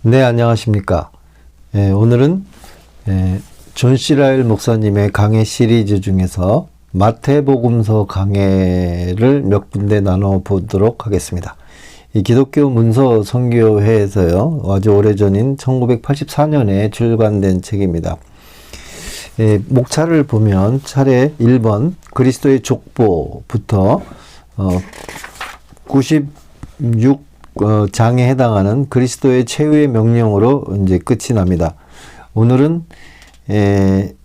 네, 안녕하십니까. 오늘은 존 시라엘 목사님의 강해 시리즈 중에서 마태복음서 강해를 몇 군데 나눠보도록 하겠습니다. 이 기독교 문서 선교회에서요, 아주 오래전인 1984년에 출간된 책입니다. 목차를 보면 차례 1번 그리스도의 족보부터 96 장에 해당하는 그리스도의 최후의 명령으로 이제 끝이 납니다. 오늘은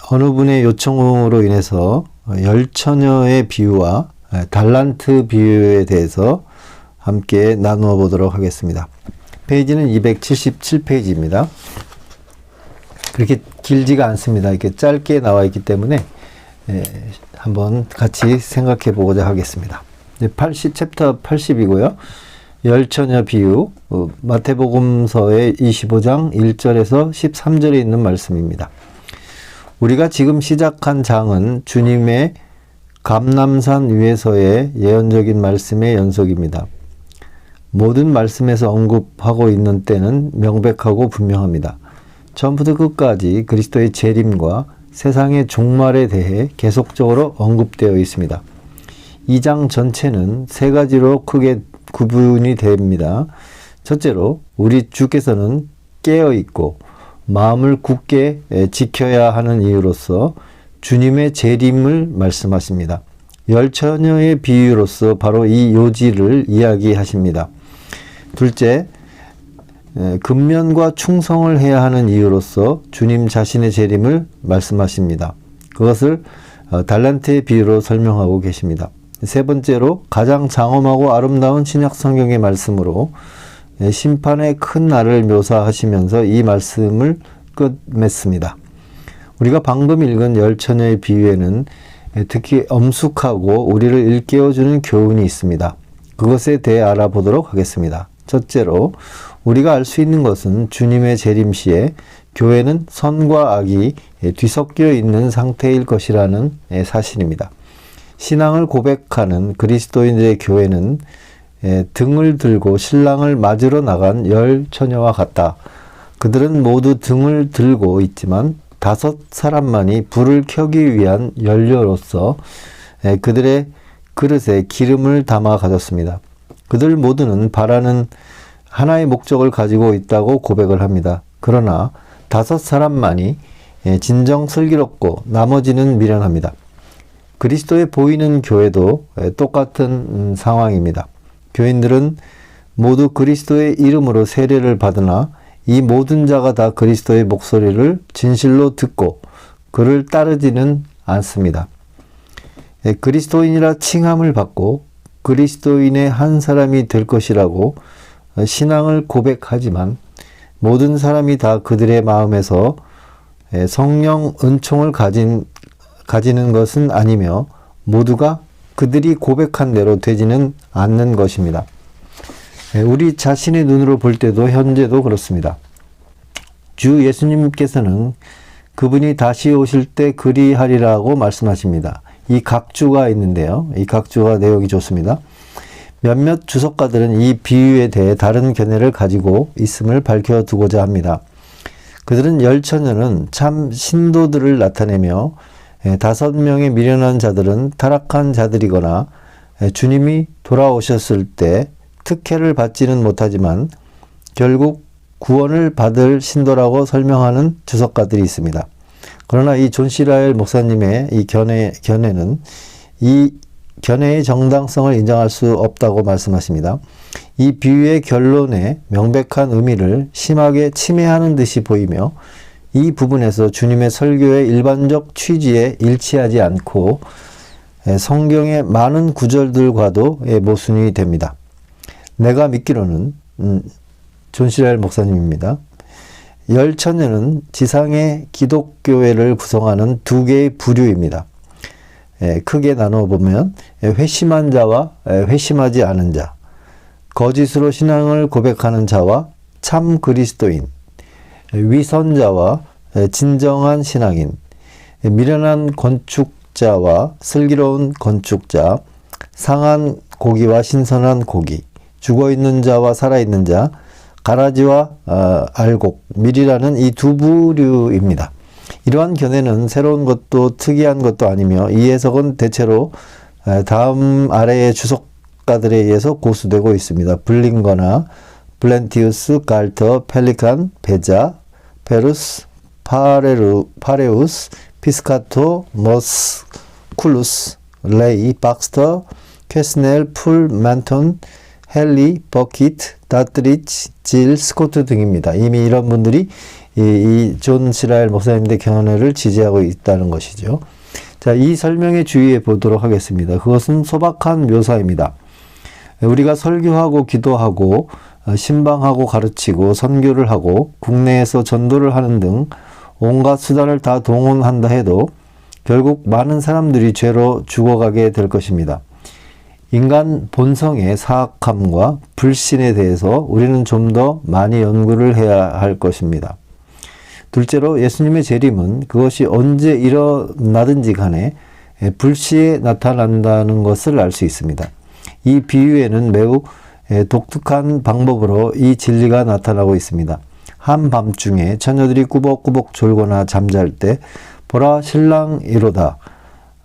어느 분의 요청으로 인해서 열처녀의 비유와 달란트 비유에 대해서 함께 나누어 보도록 하겠습니다. 페이지는 277페이지입니다. 그렇게 길지가 않습니다. 이렇게 짧게 나와 있기 때문에 한번 같이 생각해 보고자 하겠습니다. 챕터 80이고요. 열처녀 비유, 마태복음서의 25장 1절에서 13절에 있는 말씀입니다. 우리가 지금 시작한 장은 주님의 감람산 위에서의 예언적인 말씀의 연속입니다. 모든 말씀에서 언급하고 있는 때는 명백하고 분명합니다. 처음부터 끝까지 그리스도의 재림과 세상의 종말에 대해 계속적으로 언급되어 있습니다. 이 장 전체는 세 가지로 크게 구분이 됩니다. 첫째로 우리 주께서는 깨어있고 마음을 굳게 지켜야 하는 이유로서 주님의 재림을 말씀하십니다. 열처녀의 비유로서 바로 이 요지를 이야기하십니다. 둘째, 근면과 충성을 해야 하는 이유로서 주님 자신의 재림을 말씀하십니다. 그것을 달란트의 비유로 설명하고 계십니다. 세 번째로 가장 장엄하고 아름다운 신약 성경의 말씀으로 심판의 큰 날을 묘사하시면서 이 말씀을 끝맺습니다. 우리가 방금 읽은 열처녀의 비유에는 특히 엄숙하고 우리를 일깨워주는 교훈이 있습니다. 그것에 대해 알아보도록 하겠습니다. 첫째로 우리가 알 수 있는 것은 주님의 재림 시에 교회는 선과 악이 뒤섞여 있는 상태일 것이라는 사실입니다. 신앙을 고백하는 그리스도인들의 교회는 등을 들고 신랑을 맞으러 나간 열처녀와 같다. 그들은 모두 등을 들고 있지만 5사람만이 불을 켜기 위한 연료로서 그들의 그릇에 기름을 담아 가졌습니다. 그들 모두는 바라는 하나의 목적을 가지고 있다고 고백을 합니다. 그러나 5사람만이 진정 슬기롭고 나머지는 미련합니다. 그리스도의 보이는 교회도 똑같은 상황입니다. 교인들은 모두 그리스도의 이름으로 세례를 받으나 이 모든 자가 다 그리스도의 목소리를 진실로 듣고 그를 따르지는 않습니다. 그리스도인이라 칭함을 받고 그리스도인의 한 사람이 될 것이라고 신앙을 고백하지만 모든 사람이 다 그들의 마음에서 성령 은총을 가지는 것은 아니며 모두가 그들이 고백한 대로 되지는 않는 것입니다. 우리 자신의 눈으로 볼 때도 현재도 그렇습니다. 주 예수님께서는 그분이 다시 오실 때 그리하리라고 말씀하십니다. 이 각주가 있는데요. 이 각주가 내용이 좋습니다. 몇몇 주석가들은 이 비유에 대해 다른 견해를 가지고 있음을 밝혀두고자 합니다. 그들은 열처녀는 참 신도들을 나타내며 5명의 미련한 자들은 타락한 자들이거나 주님이 돌아오셨을 때 특혜를 받지는 못하지만 결국 구원을 받을 신도라고 설명하는 주석가들이 있습니다. 그러나 이 존 시라엘 목사님의 이 견해는 이 견해의 정당성을 인정할 수 없다고 말씀하십니다. 이 비유의 결론에 명백한 의미를 심하게 침해하는 듯이 보이며 이 부분에서 주님의 설교의 일반적 취지에 일치하지 않고 성경의 많은 구절들과도 모순이 됩니다. 내가 믿기로는 존 시라엘 목사님입니다. 열처녀는 지상의 기독교회를 구성하는 두 개의 부류입니다. 크게 나누어 보면 회심한 자와 회심하지 않은 자, 거짓으로 신앙을 고백하는 자와 참 그리스도인, 위선자와 진정한 신앙인, 미련한 건축자와 슬기로운 건축자, 상한 고기와 신선한 고기, 죽어있는 자와 살아있는 자, 가라지와 알곡, 밀이라는 이 두 부류입니다. 이러한 견해는 새로운 것도 특이한 것도 아니며 이 해석은 대체로 다음 아래의 주석가들에 의해서 고수되고 있습니다. 블링거나 블렌티우스, 갈터, 펠리칸, 베자, 페루스, 파레우스, 피스카토, 머스쿨루스, 레이, 박스터, 캐스넬, 풀, 만톤, 헨리, 버킷, 다트리치, 질, 스코트 등입니다. 이미 이런 분들이 이 존 시라엘 목사님의 견해를 지지하고 있다는 것이죠. 자, 이 설명에 주의해 보도록 하겠습니다. 그것은 소박한 묘사입니다. 우리가 설교하고 기도하고 신방하고 가르치고 선교를 하고 국내에서 전도를 하는 등 온갖 수단을 다 동원한다 해도 결국 많은 사람들이 죄로 죽어가게 될 것입니다. 인간 본성의 사악함과 불신에 대해서 우리는 좀 더 많이 연구를 해야 할 것입니다. 둘째로 예수님의 재림은 그것이 언제 일어나든지 간에 불시에 나타난다는 것을 알 수 있습니다. 이 비유에는 매우 독특한 방법으로 이 진리가 나타나고 있습니다. 한밤중에 처녀들이 꾸벅꾸벅 졸거나 잠잘 때 보라 신랑이로다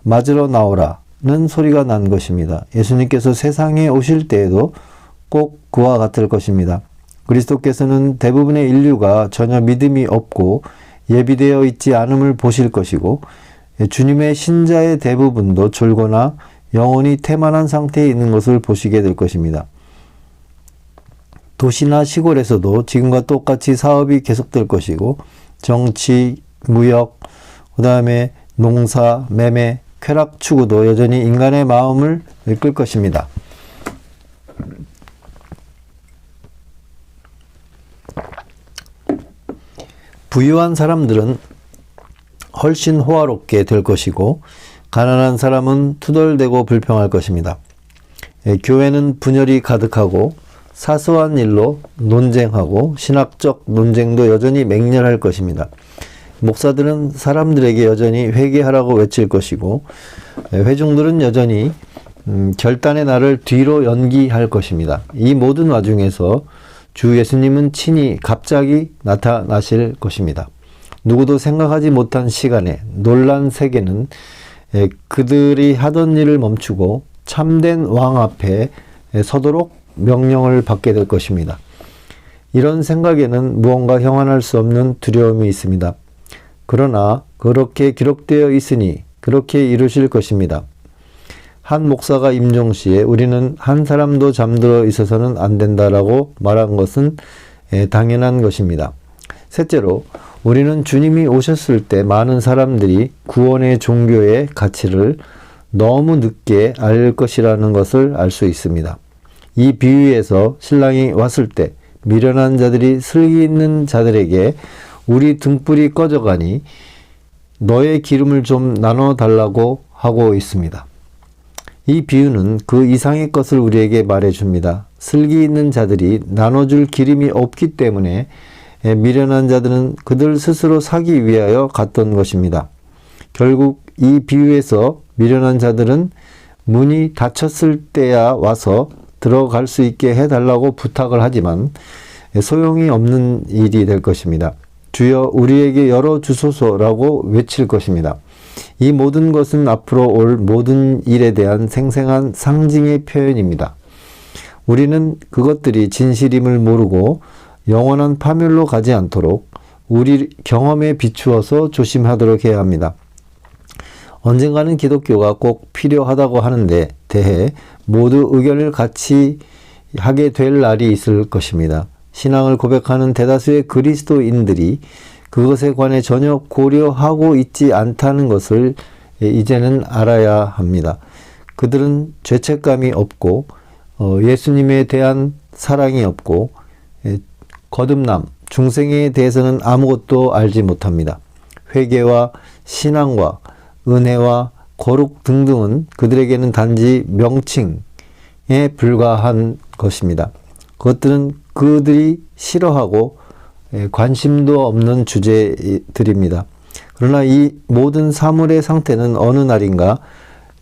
맞으러 나오라는 소리가 난 것입니다. 예수님께서 세상에 오실 때에도 꼭 그와 같을 것입니다. 그리스도께서는 대부분의 인류가 전혀 믿음이 없고 예비되어 있지 않음을 보실 것이고 주님의 신자의 대부분도 졸거나 영혼이 태만한 상태에 있는 것을 보시게 될 것입니다. 도시나 시골에서도 지금과 똑같이 사업이 계속될 것이고 정치, 무역, 그 다음에 농사, 매매, 쾌락 추구도 여전히 인간의 마음을 이끌 것입니다. 부유한 사람들은 훨씬 호화롭게 될 것이고 가난한 사람은 투덜대고 불평할 것입니다. 교회는 분열이 가득하고 사소한 일로 논쟁하고 신학적 논쟁도 여전히 맹렬할 것입니다. 목사들은 사람들에게 여전히 회개하라고 외칠 것이고 회중들은 여전히 결단의 날을 뒤로 연기할 것입니다. 이 모든 와중에서 주 예수님은 친히 갑자기 나타나실 것입니다. 누구도 생각하지 못한 시간에 놀란 세계는 그들이 하던 일을 멈추고 참된 왕 앞에 서도록 명령을 받게 될 것입니다. 이런 생각에는 무언가 형언할 수 없는 두려움이 있습니다. 그러나 그렇게 기록되어 있으니 그렇게 이루실 것입니다. 한 목사가 임종시에 우리는 한 사람도 잠들어 있어서는 안 된다라고 말한 것은 당연한 것입니다. 셋째로 우리는 주님이 오셨을 때 많은 사람들이 구원의 종교의 가치를 너무 늦게 알 것이라는 것을 알 수 있습니다. 이 비유에서 신랑이 왔을 때 미련한 자들이 슬기 있는 자들에게 우리 등불이 꺼져가니 너의 기름을 좀 나눠달라고 하고 있습니다. 이 비유는 그 이상의 것을 우리에게 말해줍니다. 슬기 있는 자들이 나눠줄 기름이 없기 때문에 미련한 자들은 그들 스스로 사기 위하여 갔던 것입니다. 결국 이 비유에서 미련한 자들은 문이 닫혔을 때야 와서 들어갈 수 있게 해달라고 부탁을 하지만 소용이 없는 일이 될 것입니다. 주여 우리에게 열어주소서라고 외칠 것입니다. 이 모든 것은 앞으로 올 모든 일에 대한 생생한 상징의 표현입니다. 우리는 그것들이 진실임을 모르고 영원한 파멸로 가지 않도록 우리 경험에 비추어서 조심하도록 해야 합니다. 언젠가는 기독교가 꼭 필요하다고 하는데 대해 모두 의견을 같이 하게 될 날이 있을 것입니다. 신앙을 고백하는 대다수의 그리스도인들이 그것에 관해 전혀 고려하고 있지 않다는 것을 이제는 알아야 합니다. 그들은 죄책감이 없고 예수님에 대한 사랑이 없고 거듭남, 중생에 대해서는 아무것도 알지 못합니다. 회개와 신앙과 은혜와 거룩 등등은 그들에게는 단지 명칭에 불과한 것입니다. 그것들은 그들이 싫어하고 관심도 없는 주제들입니다. 그러나 이 모든 사물의 상태는 어느 날인가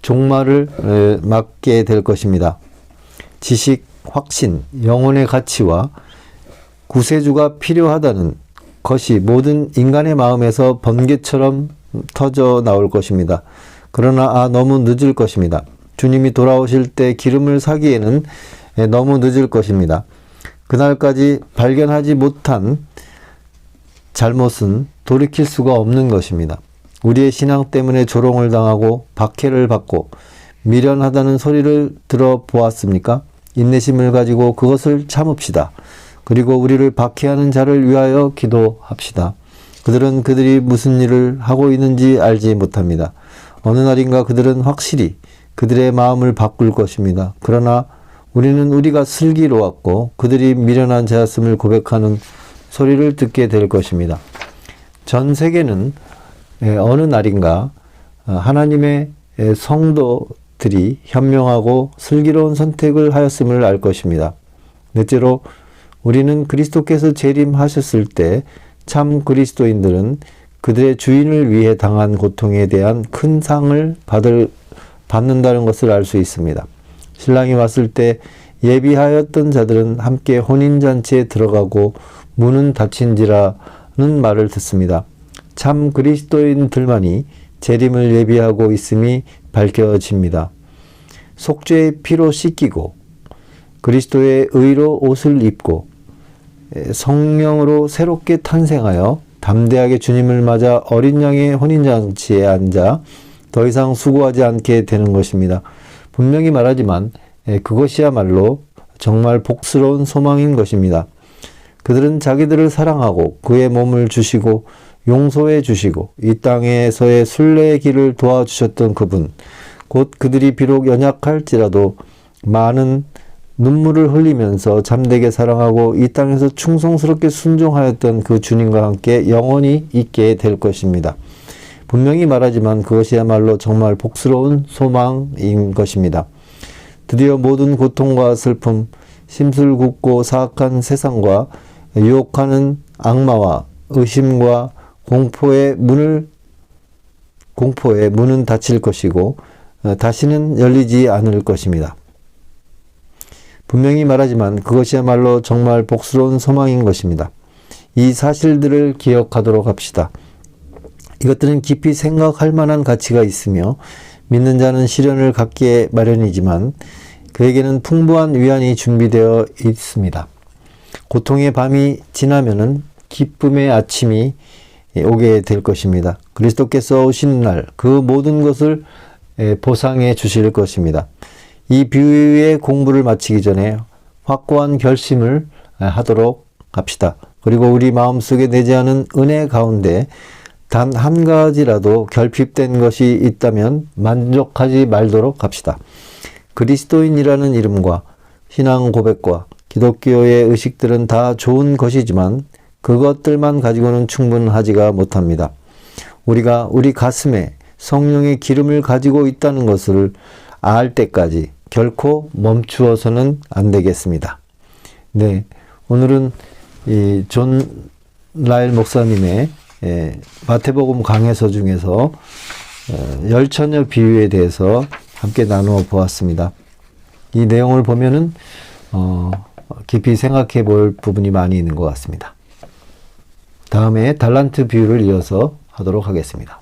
종말을 맞게 될 것입니다. 지식, 확신, 영혼의 가치와 구세주가 필요하다는 것이 모든 인간의 마음에서 번개처럼 터져 나올 것입니다. 그러나 너무 늦을 것입니다. 주님이 돌아오실 때 기름을 사기에는 너무 늦을 것입니다. 그날까지 발견하지 못한 잘못은 돌이킬 수가 없는 것입니다. 우리의 신앙 때문에 조롱을 당하고 박해를 받고 미련하다는 소리를 들어보았습니까? 인내심을 가지고 그것을 참읍시다. 그리고 우리를 박해하는 자를 위하여 기도합시다. 그들은 그들이 무슨 일을 하고 있는지 알지 못합니다. 어느 날인가 그들은 확실히 그들의 마음을 바꿀 것입니다. 그러나 우리는 우리가 슬기로웠고 그들이 미련한 자였음을 고백하는 소리를 듣게 될 것입니다. 전 세계는 어느 날인가 하나님의 성도들이 현명하고 슬기로운 선택을 하였음을 알 것입니다. 넷째로 우리는 그리스도께서 재림하셨을 때 참 그리스도인들은 그들의 주인을 위해 당한 고통에 대한 큰 상을 받는다는 것을 알 수 있습니다. 신랑이 왔을 때 예비하였던 자들은 함께 혼인잔치에 들어가고 문은 닫힌지라는 말을 듣습니다. 참 그리스도인들만이 재림을 예비하고 있음이 밝혀집니다. 속죄의 피로 씻기고 그리스도의 의로 옷을 입고 성령으로 새롭게 탄생하여 담대하게 주님을 맞아 어린 양의 혼인잔치에 앉아 더 이상 수고하지 않게 되는 것입니다. 분명히 말하지만 그것이야말로 정말 복스러운 소망인 것입니다. 그들은 자기들을 사랑하고 그의 몸을 주시고 용서해 주시고 이 땅에서의 순례의 길을 도와주셨던 그분, 곧 그들이 비록 연약할지라도 많은 눈물을 흘리면서 잠되게 사랑하고 이 땅에서 충성스럽게 순종하였던 그 주님과 함께 영원히 있게 될 것입니다. 분명히 말하지만 그것이야말로 정말 복스러운 소망인 것입니다. 드디어 모든 고통과 슬픔, 심술궂고 사악한 세상과 유혹하는 악마와 의심과 공포의 문은 닫힐 것이고 다시는 열리지 않을 것입니다. 분명히 말하지만 그것이야말로 정말 복스러운 소망인 것입니다. 이 사실들을 기억하도록 합시다. 이것들은 깊이 생각할 만한 가치가 있으며 믿는 자는 시련을 갖기에 마련이지만 그에게는 풍부한 위안이 준비되어 있습니다. 고통의 밤이 지나면은 기쁨의 아침이 오게 될 것입니다. 그리스도께서 오시는 날 그 모든 것을 보상해 주실 것입니다. 이 비유의 공부를 마치기 전에 확고한 결심을 하도록 합시다. 그리고 우리 마음속에 내재하는 은혜 가운데 단 한 가지라도 결핍된 것이 있다면 만족하지 말도록 합시다. 그리스도인이라는 이름과 신앙 고백과 기독교의 의식들은 다 좋은 것이지만 그것들만 가지고는 충분하지가 못합니다. 우리가 우리 가슴에 성령의 기름을 가지고 있다는 것을 알 때까지 결코 멈추어서는 안 되겠습니다. 네, 오늘은 이 존 라일 목사님의 마태복음 강해서 중에서 열처녀 비유에 대해서 함께 나누어 보았습니다. 이 내용을 보면은 깊이 생각해 볼 부분이 많이 있는 것 같습니다. 다음에 달란트 비유를 이어서 하도록 하겠습니다.